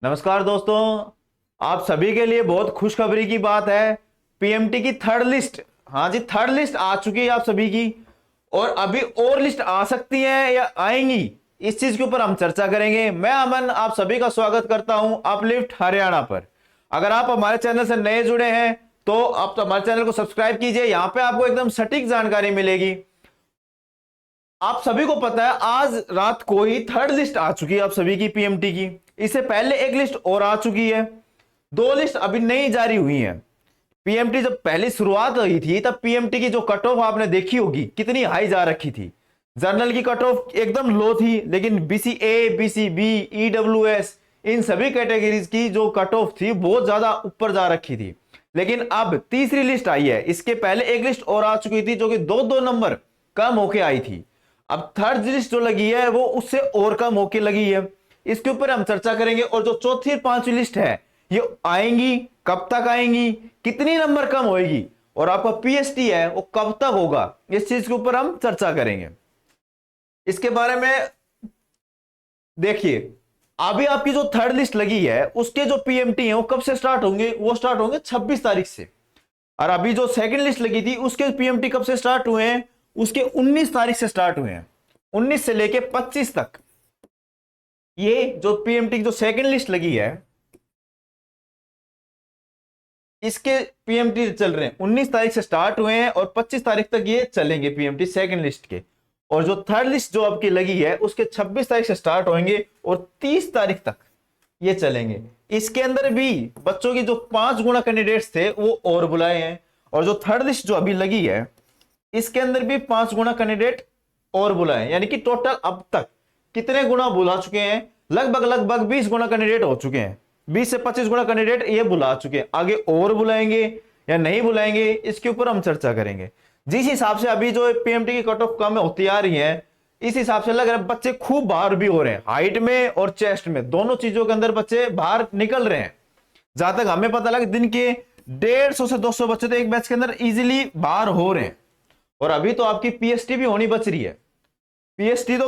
नमस्कार दोस्तों। आप सभी के लिए बहुत खुशखबरी की बात है। पीएमटी की थर्ड लिस्ट, हाँ जी, थर्ड लिस्ट आ चुकी है आप सभी की। और अभी और लिस्ट आ सकती है या आएंगी, इस चीज के ऊपर हम चर्चा करेंगे। मैं अमन आप सभी का स्वागत करता हूं अपलिफ्ट हरियाणा पर। अगर आप हमारे चैनल से नए जुड़े हैं तो आप तो हमारे चैनल को सब्सक्राइब कीजिए। यहां पे आपको एकदम सटीक जानकारी मिलेगी। आप सभी को पता है आज रात को ही थर्ड लिस्ट आ चुकी है आप सभी की पीएमटी की। इससे पहले एक लिस्ट और आ चुकी है। दो लिस्ट अभी नई जारी हुई है। पीएमटी जब पहली शुरुआत हुई थी तब पीएमटी की जो कट ऑफ आपने देखी होगी कितनी हाई जा रखी थी। जर्नल की कट ऑफ एकदम लो थी, लेकिन बीसीए, बीसीबी, ईडब्ल्यूएस, इन सभी कैटेगरीज की जो कट ऑफ थी बहुत ज्यादा ऊपर जा रखी थी। लेकिन अब तीसरी लिस्ट आई है। इसके पहले एक लिस्ट और आ चुकी थी जो कि दो दो नंबर कम होके आई थी। अब थर्ड लिस्ट जो लगी है वो उससे और कम होके लगी है। इसके ऊपर हम चर्चा करेंगे। और जो चौथी और पांचवी लिस्ट है ये आएंगी, कब तक आएंगी, कितनी नंबर कम होएगी, और आपका पीएसटी है वो कब तक होगा, इस चीज के ऊपर हम चर्चा करेंगे। इसके बारे में देखिए, अभी आपकी जो थर्ड लिस्ट लगी है उसके जो पीएमटी है वो कब से स्टार्ट होंगे, वो स्टार्ट होंगे 26 तारीख से। और अभी जो सेकंड लिस्ट लगी थी उसके पीएमटी कब से स्टार्ट हुए हैं, उसके 19 तारीख से स्टार्ट हुए हैं। 19 से लेके 25 तक ये जो पीएमटी की जो सेकंड लिस्ट लगी है इसके पीएमटी चल रहे हैं। 19 तारीख से स्टार्ट हुए हैं और 25 तारीख तक ये चलेंगे पीएमटी सेकंड लिस्ट के। और जो थर्ड लिस्ट जो आपकी लगी है उसके 26 तारीख से स्टार्ट होंगे और 30 तारीख तक ये चलेंगे। इसके अंदर भी बच्चों की जो 5 गुना कैंडिडेट्स थे वो और बुलाए हैं। और जो थर्ड लिस्ट जो अभी लगी है इसके अंदर भी 5 गुना कैंडिडेट और बुलाए, यानी कि टोटल अब तक कितने गुना बुला चुके हैं, लगभग लगभग 20 गुना कैंडिडेट हो चुके हैं। 20 से 25 गुना कैंडिडेट ये बुला चुके हैं। आगे और बुलाएंगे या नहीं बुलाएंगे इसके ऊपर हम चर्चा करेंगे। जिस हिसाब से अभी जो पीएमटी की कट ऑफ कम होती आ रही है इस हिसाब से लग रहा है बच्चे खूब बाहर भी हो रहे हैं। हाइट में और चेस्ट में दोनों चीजों के अंदर बच्चे बाहर निकल रहे हैं। जहां तक हमें पता लगा दिन के 150 से 200 बच्चे तो एक बैच के अंदर इजीली बाहर हो रहे हैं। और अभी तो आपकी पीएसटी भी होनी बच रही है। पीएसटी तो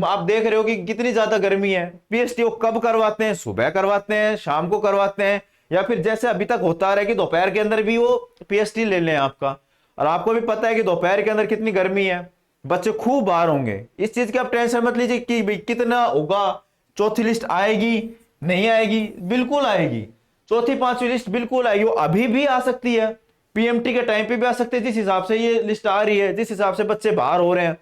आप देख रहे हो कि कितनी ज्यादा गर्मी है। पीएसटी को कब करवाते हैं, सुबह करवाते हैं, शाम को करवाते हैं, या फिर जैसे अभी तक होता रहा कि दोपहर के अंदर भी वो पीएसटी ले लें आपका। और आपको भी पता है कि दोपहर के अंदर कितनी गर्मी है, बच्चे खूब बाहर होंगे। इस चीज की आप टेंशन मत लीजिए कि भाई कितना होगा। चौथी लिस्ट आएगी नहीं आएगी, बिल्कुल आएगी। चौथी पांचवी लिस्ट बिल्कुल आएगी। वो अभी भी आ सकती है, पीएमटी के टाइम पे भी आ सकते हैं। जिस हिसाब से ये लिस्ट आ रही है, जिस हिसाब से बच्चे बाहर हो रहे हैं,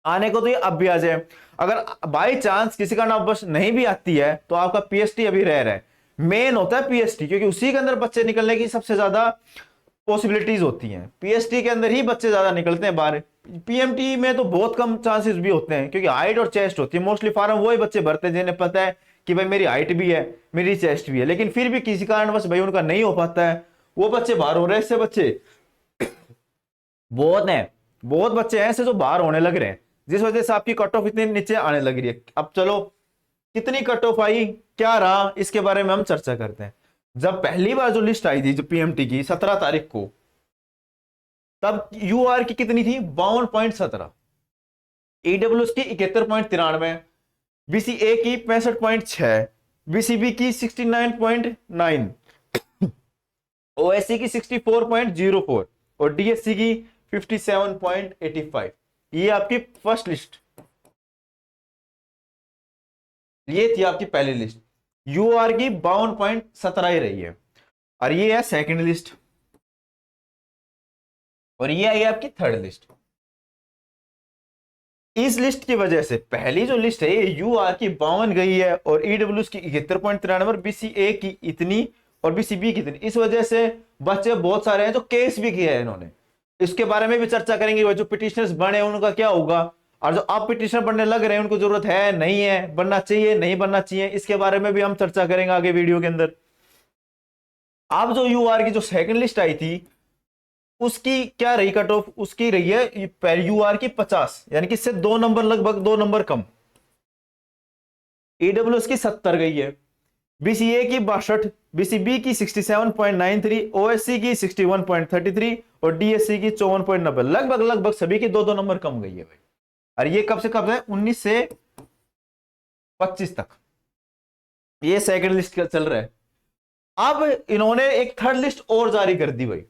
आने को तो ये अब भी आ जाए। अगर बाई चांस किसी का नाम बस नहीं भी आती है तो आपका पीएसटी अभी रह रहा है। मेन होता है पीएसटी, क्योंकि उसी के अंदर बच्चे निकलने की सबसे ज्यादा पॉसिबिलिटीज होती हैं। पीएसटी के अंदर ही बच्चे ज्यादा निकलते हैं बाहर। पीएमटी में तो बहुत कम चांसेस भी होते हैं, क्योंकि हाइट और चेस्ट होती है। मोस्टली फार्म वही बच्चे भरते हैं जिन्हें पता है कि भाई मेरी हाइट भी है, मेरी चेस्ट भी है, लेकिन फिर भी किसी कारण बस भाई उनका नहीं हो पाता है, वो बच्चे बाहर हो रहे हैं। इससे बच्चे बहुत हैं, बहुत बच्चे हैं ऐसे जो बाहर होने लग रहे हैं, जिस वजह से आपकी कट ऑफ इतनी नीचे आने लग रही है। अब चलो कितनी कट ऑफ आई, क्या रहा, इसके बारे में हम चर्चा करते हैं। जब पहली बार जो लिस्ट आई थी जो पीएमटी की 17 तारीख को, तब यूआर की कितनी थी, 52.17, ईडब्ल्यूएस की 71.93, बीसीए की 65.6, बीसीबी की 69.9, ओएससी की 64.04 और डीएससी की 57.85। ये आपकी फर्स्ट लिस्ट, ये थी आपकी पहली लिस्ट। यूआर की 52.17 ही रही है। और ये है सेकंड लिस्ट, और ये आई आपकी थर्ड लिस्ट। इस लिस्ट की वजह से पहली जो लिस्ट है ये यूआर की 52 गई है और ईडब्ल्यूएस की 71.93 और बीसीए की इतनी और बीसीबी की इतनी। इस वजह से बच्चे बहुत सारे हैं जो केस भी किए हैं इन्होंने। इसके बारे में भी चर्चा करेंगे। वो जो पिटिशनर्स बने उनका क्या होगा, और जो अब पिटिशनर बनने लग रहे हैं उनको जरूरत है नहीं है, बनना चाहिए नहीं बनना चाहिए, इसके बारे में भी हम चर्चा करेंगे आगे वीडियो के अंदर। अब जो यूआर की जो सेकंड लिस्ट आई थी उसकी क्या रही कट ऑफ, उसकी रही है यूआर की 50, यानी कि इससे 2 नंबर, लगभग 2 नंबर कम। ईडब्ल्यूएस की 70 गई है, बीसीए की 62, बीसीबी की 67.93, ओएससी की 61.33 और डीएससी की 54.90। लगभग लगभग सभी की 2-2 नंबर कम गई है भाई। और ये कब से कब है, 19 से 25 तक। ये सेकंड लिस्ट का चल रहा है। अब इन्होंने एक थर्ड लिस्ट और जारी कर दी भाई।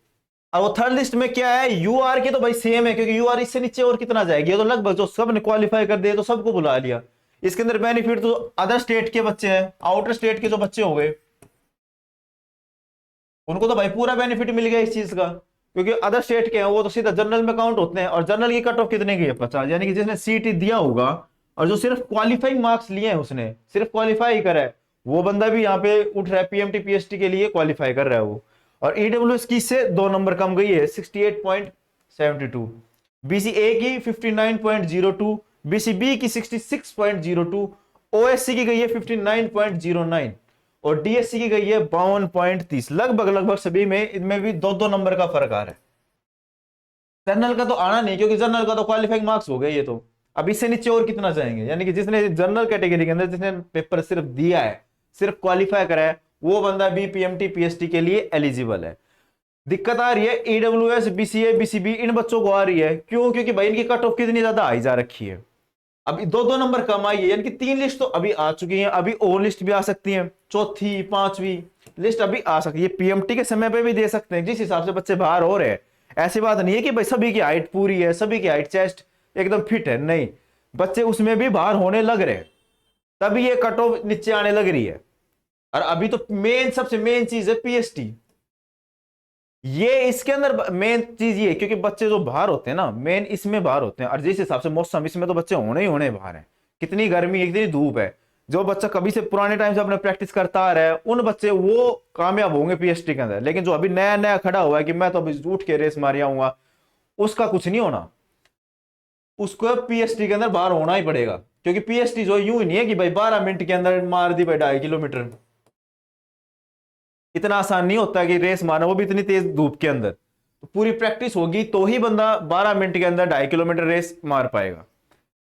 अब वो थर्ड लिस्ट में क्या है, यूआर की तो भाई सेम है, क्योंकि यूआर इससे नीचे और कितना जाएगी, ये तो लगभग जो सब ने क्वालिफाई कर दिया तो सबको बुला लिया। इसके अंदर बेनिफिट तो अदर स्टेट के बच्चे हैं, आउटर स्टेट के जो बच्चे हो गए उनको तो भाई पूरा बेनिफिट मिल गया इस चीज का, क्योंकि अदर स्टेट के हैं वो तो सीधा जनरल में काउंट होते हैं। और जनरल की कट ऑफ कितने की है, 50, यानी कि जिसने सीटी दिया होगा और जो सिर्फ क्वालिफाइंग मार्क्स लिए हैं, उसने सिर्फ क्वालिफाई करा है, वो बंदा भी यहाँ पे उठ रहा है, पीएमटी पीएसटी के लिए क्वालिफाई कर रहा है वो। और ईडब्ल्यूएस की से 2 नंबर कम गई है, 68.72, बीसीए की 59.02, बीसीबी की 66.02, ओएससी की गई है 59.09 और डीएससी की गई है 52.30। लगभग सभी में इनमें भी 2-2 नंबर का फर्क आ रहा है। जनरल का तो आना नहीं, क्योंकि जनरल का तो क्वालिफाइंग मार्क्स हो गए ये तो। अब इससे नीचे और कितना जाएंगे, यानी कि जिसने जनरल कैटेगरी के अंदर जिसने पेपर सिर्फ दिया है, सिर्फ क्वालिफाई करा है, वो बंदा भी पीएमटी पीएसटी के लिए एलिजिबल है। दिक्कत आ रही है ईडब्ल्यूएस बीसीए बीसीबी इन बच्चों को आ रही है, क्यों? क्योंकि भाई इनकी कट ऑफ कितनी ज्यादा हाई जा रखी है। अभी 2-2 नंबर कम आई है, यानी कि 3 लिस्ट तो अभी आ चुकी हैं, अभी और लिस्ट भी आ सकती है, चौथी पांचवी लिस्ट अभी आ सकती है। पीएमटी के समय पे भी दे सकते हैं जिस हिसाब से बच्चे बाहर हो रहे हैं। ऐसी बात नहीं है कि भाई सभी की हाइट पूरी है, सभी की हाइट चेस्ट एकदम फिट है, नहीं, बच्चे उसमें भी बाहर होने लग रहे हैं, तभी ये कट ऑफ नीचे आने लग रही है। और अभी तो सबसे मेन चीज है पीएसटी, ये इसके अंदर मेन चीज ये, क्योंकि बच्चे जो बाहर होते हैं ना, मेन इसमें बाहर होते हैं। और जिस हिसाब से मौसम, इसमें तो बच्चे होने ही होने बाहर हैं, कितनी गर्मी है, कितनी धूप है। जो बच्चा कभी से पुराने टाइम से अपने प्रैक्टिस करता आ रहा है, उन बच्चे वो कामयाब होंगे पीएसटी के अंदर। लेकिन जो अभी नया नया खड़ा हुआ है कि मैं तो अभी उठ के रेस मार आऊंगा, उसका कुछ नहीं होना, उसको पीएसटी के अंदर बाहर होना ही पड़ेगा। क्योंकि पीएसटी जो यूं ही नहीं है कि भाई 12 मिनट के अंदर मार दी भाई 2.5 किलोमीटर, इतना आसान नहीं होता कि रेस मारना, वो भी इतनी तेज धूप के अंदर। तो पूरी प्रैक्टिस होगी तो ही बंदा 12 मिनट के अंदर 2.5 किलोमीटर रेस मार पाएगा।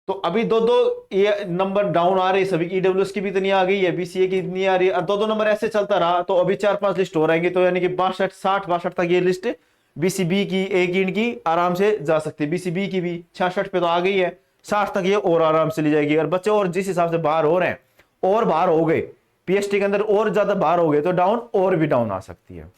तो अभी 2-2 ये नंबर डाउन आ रही है सभी, ईडब्ल्यूएस की भी इतनी आ गई है, बीसीए की इतनी आ रही है, और 2-2 नंबर ऐसे चलता रहा तो अभी 4-5 लिस्ट हो रहेंगी, तो यानी कि 62 तक ये लिस्ट बीसीबी की एक की आराम से जा सकती है। बीसीबी की भी 66 पे तो आ गई है, 60 तक ये और आराम से ली जाएगी। और बच्चे और जिस हिसाब से बाहर हो रहे हैं, और बाहर हो गए पीएसटी के अंदर, और ज्यादा बाहर हो गए तो डाउन और भी डाउन आ सकती है।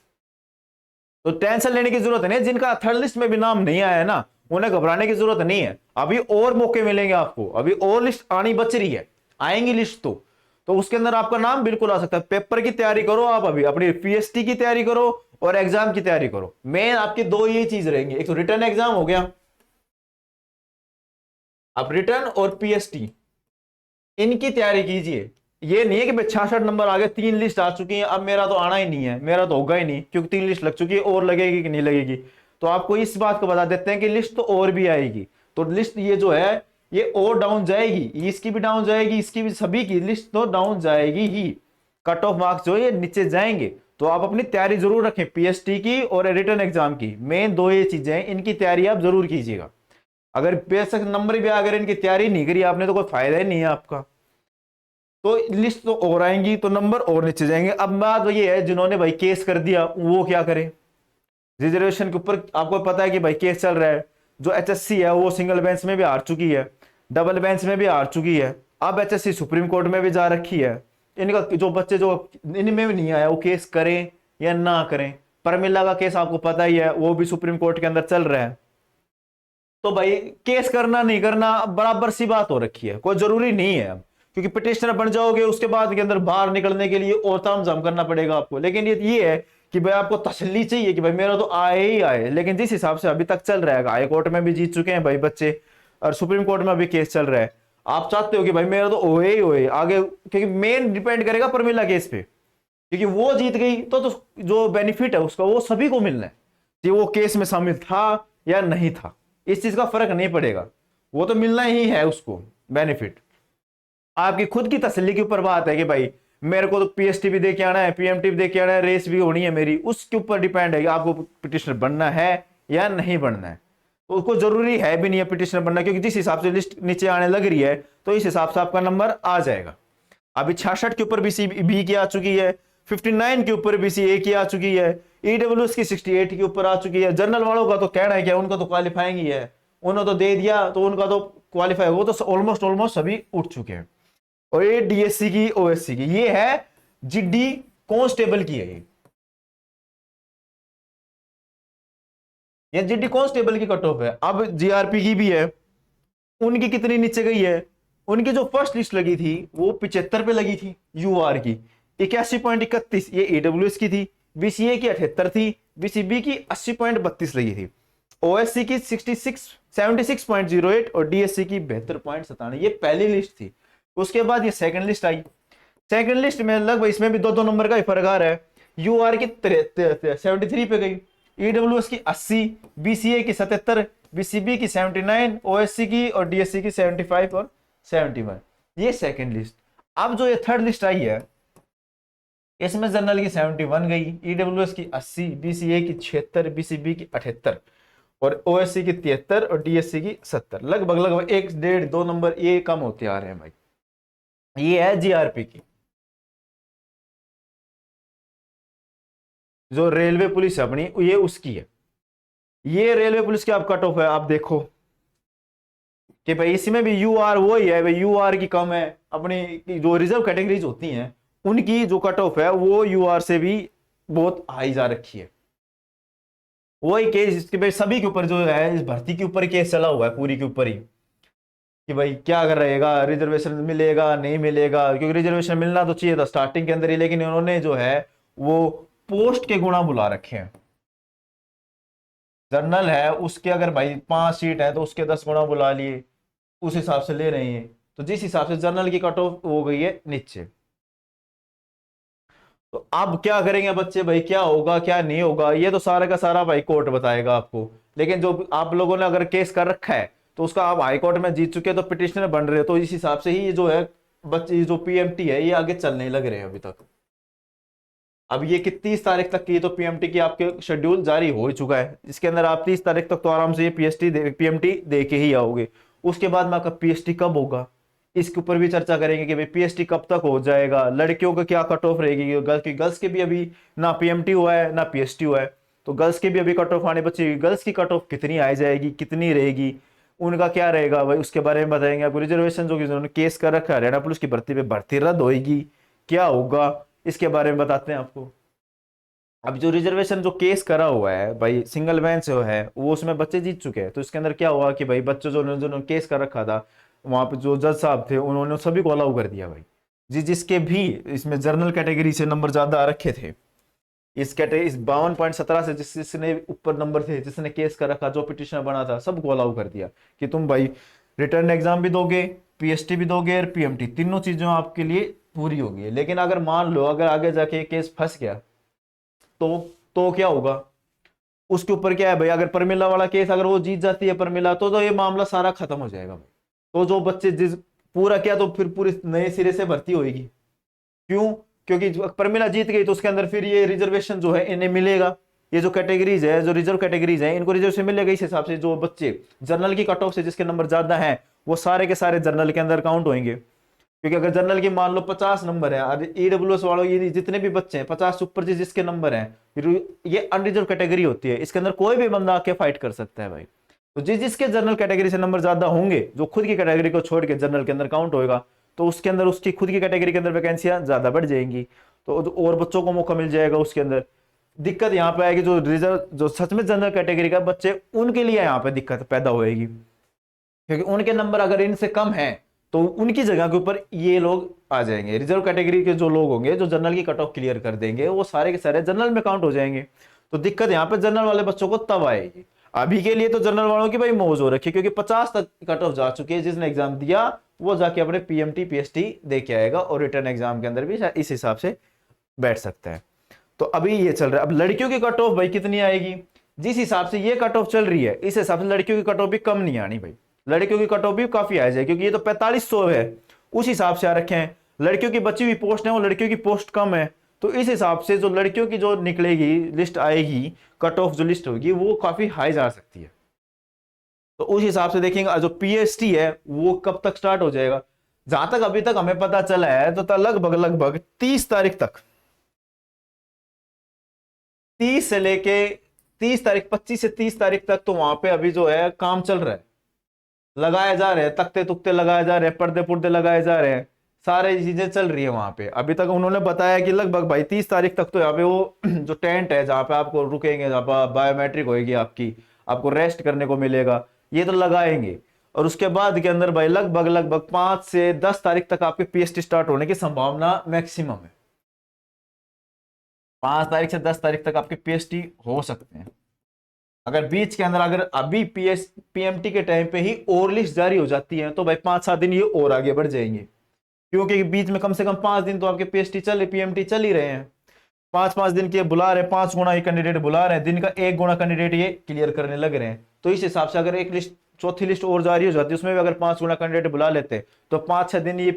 तो टेंशन लेने की जरूरत नहीं, जिनका थर्ड लिस्ट में भी नाम नहीं आया है ना, उन्हें घबराने की जरूरत नहीं है। अभी और मौके मिलेंगे आपको, अभी और लिस्ट आनी बच रही है, आएंगी लिस्ट तो उसके अंदर आपका नाम बिल्कुल आ सकता है। पेपर की तैयारी करो आप, अभी अपनी पीएसटी की तैयारी करो और एग्जाम की तैयारी करो। मेन आपकी 2 ये चीज रहेंगी, एक तो रिटर्न एग्जाम हो गया, आप रिटर्न और पीएसटी इनकी तैयारी कीजिए। ये नहीं है कि भाई 66 नंबर आ गए, 3 लिस्ट आ चुकी है, अब मेरा तो आना ही नहीं है, मेरा तो होगा ही नहीं, क्योंकि 3 लिस्ट लग चुकी है, और लगेगी कि नहीं लगेगी। तो आपको इस बात को बता देते हैं कि लिस्ट तो और भी आएगी। तो लिस्ट ये जो है ये और डाउन जाएगी, इसकी भी डाउन जाएगी, इसकी भी, सभी की लिस्ट तो डाउन जाएगी ही। कट ऑफ मार्क्स जो है ये नीचे जाएंगे। तो आप अपनी तैयारी जरूर रखें, पीएसटी की और रिटर्न एग्जाम की, मेन 2 ये चीजें हैं, इनकी तैयारी आप जरूर कीजिएगा। अगर बेशक नंबर भी अगर इनकी तैयारी नहीं करी आपने तो कोई फायदा ही नहीं है आपका। तो लिस्ट तो और आएंगी तो नंबर और नीचे जाएंगे। अब बात ये है, जिन्होंने भाई केस कर दिया वो क्या करें? रिजर्वेशन के ऊपर आपको पता है कि भाई केस चल रहा है। जो एचएससी है वो सिंगल बेंच में भी हार चुकी है, डबल बेंच में भी हार चुकी है, अब एचएससी सुप्रीम कोर्ट में भी जा रखी है। इनका जो बच्चे जो इनमें भी नहीं आया, वो केस करें या ना करें? परमिला का केस आपको पता ही है, वो भी सुप्रीम कोर्ट के अंदर चल रहा है। तो भाई केस करना नहीं करना बराबर सी बात हो रखी है, कोई जरूरी नहीं है अब, क्योंकि पिटिशनर बन जाओगे उसके बाद के अंदर बाहर निकलने के लिए और तामझाम करना पड़ेगा आपको। लेकिन ये है कि भाई आपको तसल्ली चाहिए कि भाई मेरा तो आए ही आए। लेकिन जिस हिसाब से अभी तक चल रहा है, हाई कोर्ट में भी जीत चुके हैं भाई बच्चे, और सुप्रीम कोर्ट में भी केस चल रहा है, आप चाहते हो कि भाई मेरा तो ओए ही ओए आगे, क्योंकि मेन डिपेंड करेगा परमिला केस पे, क्योंकि वो जीत गई तो जो बेनिफिट है उसका वो सभी को मिलना है, कि वो केस में शामिल था या नहीं था, इस चीज का फर्क नहीं पड़ेगा, वो तो मिलना ही है उसको बेनिफिट। आपकी खुद की तसल्ली के ऊपर बात है कि भाई मेरे को तो पीएसटी भी दे के आना है, पीएमटी भी दे के आना है, रेस भी होनी है मेरी, उसके ऊपर डिपेंड है कि आपको पिटिशनर बनना है या नहीं बनना है। तो उसको जरूरी है भी नहीं है पिटिशनर बनना, क्योंकि जिस हिसाब से लिस्ट नीचे आने लग रही है तो इस हिसाब से आपका नंबर आ जाएगा। अभी 66 के ऊपर बी की आ चुकी है, 59 के ऊपर BCA की आ चुकी है, ईडब्ल्यूएस की 68 के ऊपर आ चुकी है। जनरल वालों का तो कहना है क्या, उनका तो क्वालिफाइंग ही है, उन्होंने तो दे दिया तो उनका तो क्वालिफाई, वो तो ऑलमोस्ट सभी उठ चुके हैं। और ये डीएससी की OSC की ये है जीडी कांस्टेबल की है ये जीडी कांस्टेबल की कट ऑफ है। अब जीआरपी की भी है, उनकी कितनी नीचे गई है, उनकी जो फर्स्ट लिस्ट लगी थी वो 75 पे लगी थी यूआर की, 81.31 ये ईडब्ल्यूएस की थी, बीसीए की 78 थी, बीसीबी की 80.32 लगी थी, ओएससी की 76.08 और डीएससी की 72.97। ये पहली लिस्ट थी। उसके बाद ये सेकंड लिस्ट आई। सेकंड लिस्ट में लगभग इसमें भी 2-2 नंबर का ही फर्क आ रहा है। यूआर की 73 पे गई, ईडब्ल्यूएस की 80, बीसीए की 77, बीसीबी की 79, ओएससी की और डीएससी की 75 और 71। ये सेकंड लिस्ट। अब जो ये थर्ड लिस्ट आई है इसमें जनरल की 71 गई, ईडब्ल्यूएस की 80, बीसीए की 76, बीसीबी की 78 और ओएससी की 73 और डीएससी की 70। लगभग लगभग 1-1.5-2 नंबर ये कम होते आ रहे हैं भाई। ये है जीआरपी की। जो रेलवे पुलिस है अपनी ये उसकी है। ये रेलवे पुलिस की आप कट ऑफ है, आप देखो कि भाई इसमें भी यूआर वही है भाई, यूआर की कम है। अपनी जो रिजर्व कैटेगरीज होती हैं उनकी जो कट ऑफ है वो यूआर से भी बहुत हाई जा रखी है। वही केस इसके भाई सभी के ऊपर जो है इस भर्ती के ऊपर केस चला हुआ है पूरी के ऊपर ही कि भाई क्या कर रहेगा, रिजर्वेशन मिलेगा नहीं मिलेगा, क्योंकि रिजर्वेशन मिलना तो चाहिए था स्टार्टिंग के अंदर ही, लेकिन उन्होंने जो है वो पोस्ट के गुणा बुला रखे हैं। जनरल है उसके अगर भाई 5 सीट है तो उसके 10 गुणा बुला लिए, उस हिसाब से ले रहे हैं। तो जिस हिसाब से जनरल की कट ऑफ हो गई है नीचे, तो अब क्या करेंगे बच्चे भाई, क्या होगा क्या नहीं होगा ये तो सारा का सारा भाई कोर्ट बताएगा आपको। लेकिन जो आप लोगों ने अगर केस कर रखा है तो उसका आप हाई कोर्ट में जीत चुके हैं तो पिटिशनर बन रहे हो, तो इस हिसाब से ही ये जो है बच्चे जो पीएमटी है ये आगे चलने लग रहे हैं अभी तक। अब ये कि 30 तारीख तक की तो पीएमटी की आपके शेड्यूल जारी हो ही चुका है। इसके अंदर आप 30 तारीख तक तो आराम से ये पीएमटी दे के ही आओगे। उसके बाद में आपका पीएसटी कब होगा इसके ऊपर भी चर्चा करेंगे कि भाई पीएसटी कब तक हो जाएगा, लड़कियों का क्या कट ऑफ रहेगी, गर्ल्स के भी अभी ना पीएमटी हुआ है ना पीएसटी हुआ है, तो गर्ल्स के भी अभी कट ऑफ आने बच्चे, गर्ल्स की कट ऑफ कितनी आ जाएगी कितनी रहेगी उनका क्या रहेगा भाई, उसके बारे में बताएंगे आपको। रिजर्वेशन जो उन्होंने केस कर रखा है हरियाणा पुलिस की भर्ती पे, भर्ती रद्द होगी क्या होगा इसके बारे में बताते हैं आपको। अब जो रिजर्वेशन जो केस करा हुआ है भाई सिंगल बेंच जो है वो उसमें बच्चे जीत चुके हैं, तो इसके अंदर क्या हुआ कि भाई बच्चों जो केस कर रखा था वहां पे जो जज साहब थे उन्होंने सभी को अलाउ कर दिया भाई, जिसके भी इसमें जर्नल कैटेगरी से नंबर ज्यादा रखे थे, इस कैटेगरी इस 52.17 से जिसने ऊपर नंबर थे जिसने केस कर रखा जो पिटिशनर बना था सबको अलाउ कर दिया कि तुम भाई रिटर्न एग्जाम भी दोगे, पीएसटी भी दोगे और पीएमटी, तीनों चीजों आपके लिए पूरी होगी। लेकिन अगर मान लो अगर आगे जाके केस फंस गया तो क्या होगा, उसके ऊपर क्या है भाई, अगर प्रमिला वाला केस अगर वो जीत जाती है प्रमिला तो ये मामला सारा खत्म हो जाएगा भाई। तो जो बच्चे जिस पूरा किया तो फिर पूरे नए सिरे से भर्ती होगी। क्यों? क्योंकि प्रमिला जीत गई तो उसके अंदर फिर ये रिजर्वेशन जो है इन्हें मिलेगा। ये जो कैटेगरीज है जो रिजर्व कैटेगरीज है इनको रिजर्वेशन मिलेगा। इस हिसाब से जो बच्चे जनरल की कट ऑफ से जिसके नंबर ज्यादा हैं वो सारे के सारे जनरल के अंदर काउंट होंगे। क्योंकि अगर जनरल की मान लो 50 नंबर है और ईडब्ल्यूएस वालों ये जितने भी बच्चे हैं 50 से ऊपर जिसके नंबर हैं, ये अनरिजर्व कैटेगरी होती है, इसके अंदर कोई भी बंदा आके फाइट कर सकता है भाई। तो जिसके जनरल कैटेगरी से नंबर ज्यादा होंगे जो खुद की कैटेगरी को छोड़ के जनरल के अंदर काउंट होएगा तो उसके अंदर उसकी खुद की कैटेगरी के अंदर वैकेंसियां ज्यादा बढ़ जाएंगी, तो और बच्चों को मौका मिल जाएगा उसके अंदर। दिक्कत यहाँ पे आएगी जो रिजर्व जो सच में जनरल कैटेगरी का बच्चे उनके लिए यहाँ पे दिक्कत पैदा होएगी, क्योंकि उनके नंबर अगर इनसे कम है तो उनकी जगह के ऊपर ये लोग आ जाएंगे। रिजर्व कैटेगरी के जो लोग होंगे जो जनरल की कट ऑफ क्लियर कर देंगे वो सारे के सारे जनरल में काउंट हो जाएंगे। तो दिक्कत यहाँ पे जनरल वाले बच्चों को तब आएगी। अभी के लिए तो जनरल वालों की भाई मौज हो रखी है, क्योंकि 50 तक कट ऑफ जा चुकी है। जिसने एग्जाम दिया वो जाके अपने पीएमटी पीएसटी दे के आएगा और रिटर्न एग्जाम के अंदर भी इस हिसाब से बैठ सकता है। तो अभी ये चल रहा है। अब लड़कियों की कट ऑफ भाई कितनी आएगी, जिस हिसाब से ये कट ऑफ चल रही है इस हिसाब से लड़कियों की कट ऑफ भी कम नहीं आनी भाई, लड़कियों की कट ऑफ भी काफी आ जाए, क्योंकि ये तो 4500 है उस हिसाब से आ रखे हैं। लड़कियों की बची हुई पोस्ट है वो लड़कियों की पोस्ट कम है, तो इस हिसाब से जो लड़कियों की जो निकलेगी लिस्ट आएगी कट ऑफ जो लिस्ट होगी वो काफी हाई जा सकती है। तो उस हिसाब से देखेंगे जो पीएसटी है वो कब तक स्टार्ट हो जाएगा। जहां तक अभी तक हमें पता चला है तो लगभग लगभग 30 तारीख तक, 30 से लेके 30 तारीख 25 से 30 तारीख तक तो वहां पे अभी जो है काम चल रहा है, लगाए जा रहे हैं तख्ते तुख्ते लगाए जा रहे हैं, पर्दे पुर्दे लगाए जा रहे हैं, सारी चीजें चल रही है वहां पे। अभी तक उन्होंने बताया कि लगभग भाई 30 तारीख तक तो यहाँ पे वो जो टेंट है जहाँ पे आपको रुकेंगे, जहाँ पे बायोमेट्रिक होएगी आपकी, आपको रेस्ट करने को मिलेगा, ये तो लगाएंगे। और उसके बाद के अंदर भाई लगभग लगभग 5 से 10 तारीख तक आपके पीएसटी स्टार्ट होने की संभावना मैक्सिमम है। 5 तारीख से 10 तारीख तक आपके पीएसटी हो सकते हैं। अगर बीच के अंदर अगर अभी पीएमटी के टाइम पे ही और लिस्ट जारी हो जाती है तो भाई 5-7 दिन ये और आगे बढ़ जाएंगे, क्योंकि बीच में कम से कम 5 दिन तो आपके पीएमटी चल ही रहे हैं। 5-5 दिन के बुला रहे हैं, 5 गुना ये कैंडिडेट बुला रहे हैं, दिन का 1 गुना कैंडिडेट ये क्लियर करने लग रहे हैं। तो इस हिसाब से अगर एक लिस्ट, चौथी लिस्ट और जारी हो जाती है, उसमें भी अगर 5 गुना कैंडिडेट बुला लेते तो 5-6 दिन ये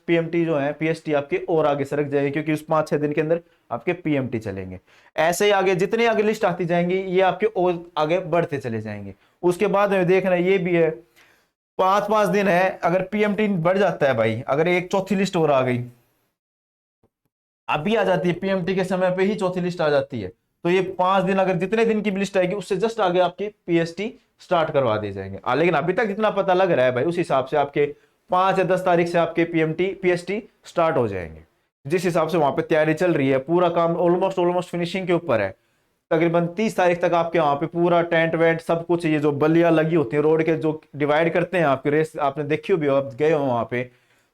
पीएमटी जो है पीएसटी आपके और आगे सरक जाएंगे, क्योंकि उस 5-6 दिन के अंदर आपके पीएमटी चलेंगे। ऐसे ही आगे जितनी आगे लिस्ट आती जाएंगी ये आपके और आगे बढ़ते चले जाएंगे। उसके बाद में देखना ये भी है 5-5 दिन है, अगर पीएमटी बढ़ जाता है भाई, अगर एक चौथी लिस्ट और आ गई, अभी आ जाती है पीएमटी के समय पे ही चौथी लिस्ट आ जाती है, तो ये 5 दिन अगर जितने दिन की लिस्ट आएगी उससे जस्ट आगे आपकी पीएसटी स्टार्ट करवा दिए जाएंगे। लेकिन अभी तक जितना पता लग रहा है भाई उस हिसाब से आपके 5 या 10 तारीख से आपके पीएसटी स्टार्ट हो जाएंगे। जिस हिसाब से वहां पे तैयारी चल रही है, पूरा काम ऑलमोस्ट फिनिशिंग के ऊपर है। तकरीबन 30 तारीख तक आपके वहां पे पूरा टेंट वेंट सब कुछ, ये जो बल्लियां लगी होती हैं रोड के जो डिवाइड करते हैं आपकी रेस, आपने देखी भी हो, आप गए हो वहां पे,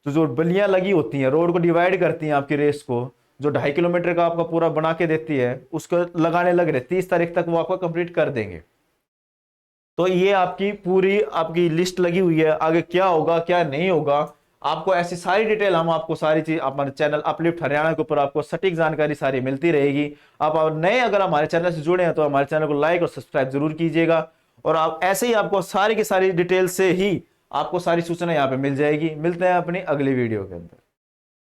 तो जो बल्लियां लगी होती हैं रोड को डिवाइड करती हैं आपकी रेस को, जो 2.5 किलोमीटर का आपका पूरा बना के देती है, उसको लगाने लग रहे 30 तारीख तक वो आपका कंप्लीट कर देंगे। तो ये आपकी पूरी आपकी लिस्ट लगी हुई है, आगे क्या होगा क्या नहीं होगा आपको ऐसी सारी डिटेल, हम आपको सारी चीज हमारे चैनल अपलिफ्ट हरियाणा के ऊपर आपको सटीक जानकारी सारी मिलती रहेगी। आप नए अगर हमारे चैनल से जुड़े हैं तो हमारे चैनल को लाइक और सब्सक्राइब जरूर कीजिएगा, और आप ऐसे ही आपको सारी की सारी डिटेल से ही आपको सारी सूचना यहाँ पे मिल जाएगी। मिलते हैं अपनी अगली वीडियो के अंदर।